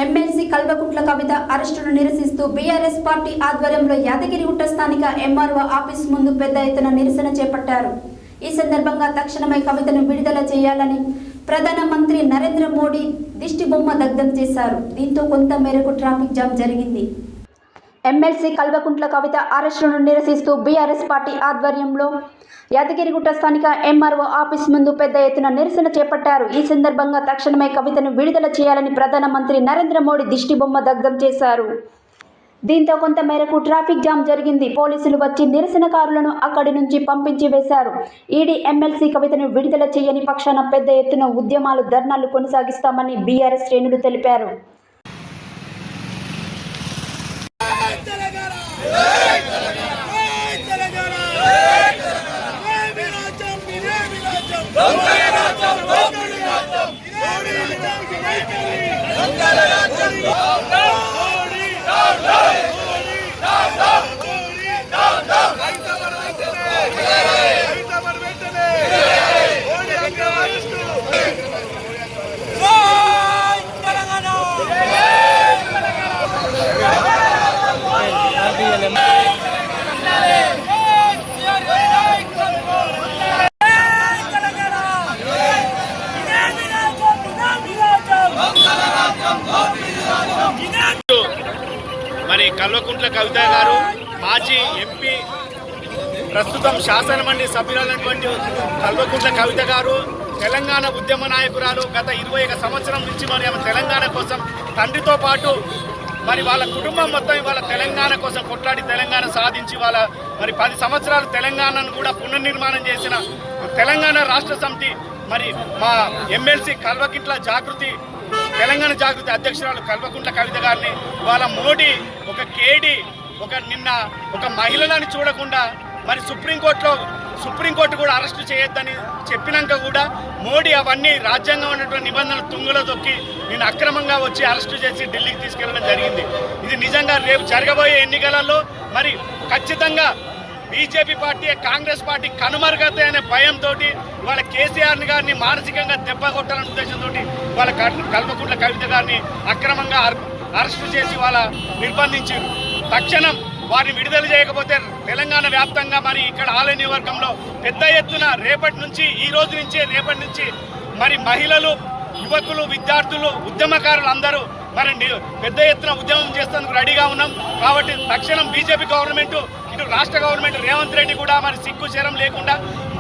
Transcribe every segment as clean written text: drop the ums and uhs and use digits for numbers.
MLC Kalvakuntla Kavitha అరెస్టును నిరసిస్తూ BRS party ఆధ్వర్యంలో యాదగిరిగుట్ట స్థానిక ఎంఆర్ఓ ఆఫీస్ ముందు పెద్ద ఎత్తున నిరసన చేపట్టారు. ఈ సందర్భంగా తక్షణమే కవితను విడుదల చేయాలని ప్రధానమంత్రి నరేంద్ర మోడీ దిష్టిబొమ్మ దగ్ధం చేశారు. దీంతో కొంత మేరకు ట్రాఫిక్ జామ్ జరిగింది. ఎమ్మెల్సీ కల్వకుంట్ల కవిత అరెస్టును నిరసిస్తూ బీఆర్ఎస్ పార్టీ ఆధ్వర్యంలో యాదగిరిగుట్ట స్థానిక ఎంఆర్ఓ ఆఫీస్ ముందు పెద్ద ఎత్తున నిరసన చేపట్టారు. ఈ సందర్భంగా తక్షణమే కవితను విడుదల చేయాలని ప్రధానమంత్రి నరేంద్ర మోడీ దిష్టిబొమ్మ దగ్ధం చేశారు. దీంతో కొంత మేరకు ట్రాఫిక్ జామ్ జరిగింది. పోలీసులు వచ్చి నిరసనకారులను అక్కడి నుంచి పంపించి వేశారు. ఈడీ ఎమ్మెల్సీ కవితను విడుదల చేయని పక్షాన పెద్ద ఎత్తున ఉద్యమాలు, ధర్నాలు కొనసాగిస్తామని బీఆర్ఎస్ శ్రేణులు తెలిపారు. మరి కల్వకుంట్ల కవిత గారు మాజీ ఎంపీ, ప్రస్తుతం శాసనమండలి సభ్యురాలైనటువంటి కల్వకుంట్ల కవిత గారు తెలంగాణ ఉద్యమ నాయకురాలు. గత 21 సంవత్సరం నుంచి మరి ఆమె తెలంగాణ కోసం తండ్రితో పాటు మరి వాళ్ళ కుటుంబం మొత్తం వాళ్ళ తెలంగాణ కోసం కొట్లాడి తెలంగాణ సాధించి వాళ్ళ మరి 10 సంవత్సరాలు తెలంగాణను కూడా పునర్నిర్మాణం చేసిన తెలంగాణ రాష్ట్ర సమితి మరి మా ఎమ్మెల్సీ కల్వకుంట్ల తెలంగాణ జాగృతి అధ్యక్షురాలు కల్వకుంట్ల కవిత గారిని వాళ్ళ మోడీ నిన్న ఒక మహిళలని చూడకుండా మరి సుప్రీంకోర్టు కూడా అరెస్టు చేయొద్దని చెప్పినాక కూడా మోడీ అవన్నీ రాజ్యాంగం ఉన్నటువంటి నిబంధనలు తుంగలో తొక్కి నేను అక్రమంగా వచ్చి అరెస్టు చేసి ఢిల్లీకి తీసుకెళ్లడం జరిగింది. ఇది నిజంగా రేపు జరగబోయే ఎన్నికలలో మరి ఖచ్చితంగా బీజేపీ పార్టీ, కాంగ్రెస్ పార్టీ కనుమరుగతే అనే భయంతో వాళ్ళ కేసీఆర్ గారిని మానసికంగా దెబ్బ కొట్టాలనే ఉద్దేశంతో వాళ్ళ కల్వకుంట్ల కవిత గారిని అక్రమంగా అరెస్టు చేసి వాళ్ళ నిర్బంధించారు. తక్షణం వారిని విడుదల చేయకపోతే తెలంగాణ వ్యాప్తంగా మరి ఇక్కడ ఆలయ నియోజకవర్గంలో పెద్ద ఎత్తున రేపటి నుంచి మరి మహిళలు, యువకులు, విద్యార్థులు, ఉద్యమకారులు అందరూ మరి పెద్ద ఎత్తున ఉద్యమం చేసేందుకు రెడీగా ఉన్నాం. కాబట్టి తక్షణం బీజేపీ గవర్నమెంట్, ఇటు రాష్ట్ర గవర్నమెంట్ రేవంత్ రెడ్డి కూడా మరి సిగ్గు శరం లేకుండా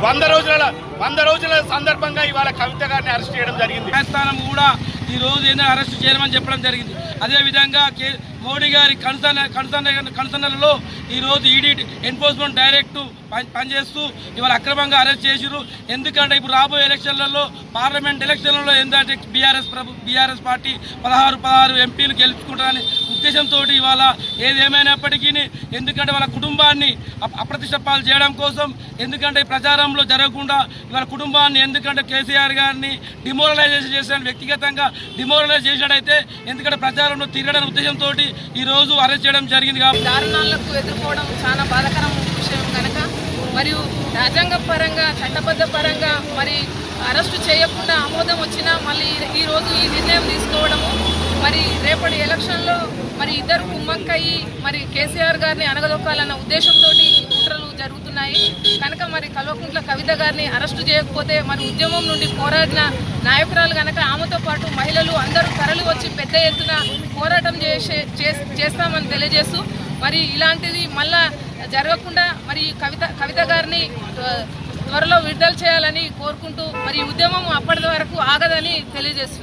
100 రోజుల సందర్భంగా ఇవాళ కవిత గారిని అరెస్ట్ చేయడం జరిగింది. న్యాయస్థానం కూడా ఈ రోజు ఏదైనా అరెస్ట్ చేయమని చెప్పడం జరిగింది. అదేవిధంగా మోడీ గారి కన్సర్న్లలో ఈరోజు ఈడీ ఎన్ఫోర్స్మెంట్ డైరెక్టివ్ పనిచేస్తూ ఇవాళ అక్రమంగా అరెస్ట్ చేసిరు. ఎందుకంటే ఇప్పుడు రాబోయే ఎలక్షన్లలో, పార్లమెంట్ ఎలక్షన్లలో ఏంటంటే బీఆర్ఎస్ పార్టీ 16 ఎంపీలు గెలుచుకుంటారనే ఉద్దేశంతో ఇవాళ ఏదేమైనప్పటికీ ఎందుకంటే వాళ్ళ కుటుంబాన్ని అప్రతిష్టపాలు చేయడం కోసం, ఎందుకంటే ప్రచారంలో జరగకుండా ఇవాళ కుటుంబాన్ని, ఎందుకంటే కేసీఆర్ గారిని డిమోరలైజేషన్ చేసిన వ్యక్తిగతంగా డిమోరలైజ్ చేసినట్టయితే ఎందుకంటే ప్రచారంలో తిరగడం ఉద్దేశంతో ఈరోజు అరెస్ట్ చేయడం జరిగింది. దారుణాలకు ఎదుర్కోవడం చాలా బాధాకరం విషయం కనుక మరియు రాజ్యాంగ పరంగా, చట్టబద్ధ పరంగా మరి అరెస్టు చేయకుండా ఆమోదం వచ్చినా మళ్ళీ ఈరోజు ఈ నిర్ణయం తీసుకోవడము, మరి రేపటి ఎలక్షన్లో మరి ఇద్దరు కుమ్మక్కయ్యి మరి కేసీఆర్ గారిని అనగదొక్కాలన్న ఉద్దేశంతో కుట్రలు జరుగుతున్నాయి కనుక మరి కల్వకుంట్ల కవిత గారిని అరెస్టు చేయకపోతే మరి ఉద్యమం నుండి పోరాడిన నాయకురాలు కనుక ఆమెతో పాటు మహిళలు అందరూ తరలి వచ్చి పెద్ద ఎత్తున పోరాటం చేస్తామని తెలియజేస్తూ మరి ఇలాంటిది మళ్ళా జరగకుండా మరి కవిత గారిని త్వరలో విడుదల చేయాలని కోరుకుంటూ మరి ఉద్యమం అప్పటి వరకు ఆగదని తెలియజేస్తున్నాం.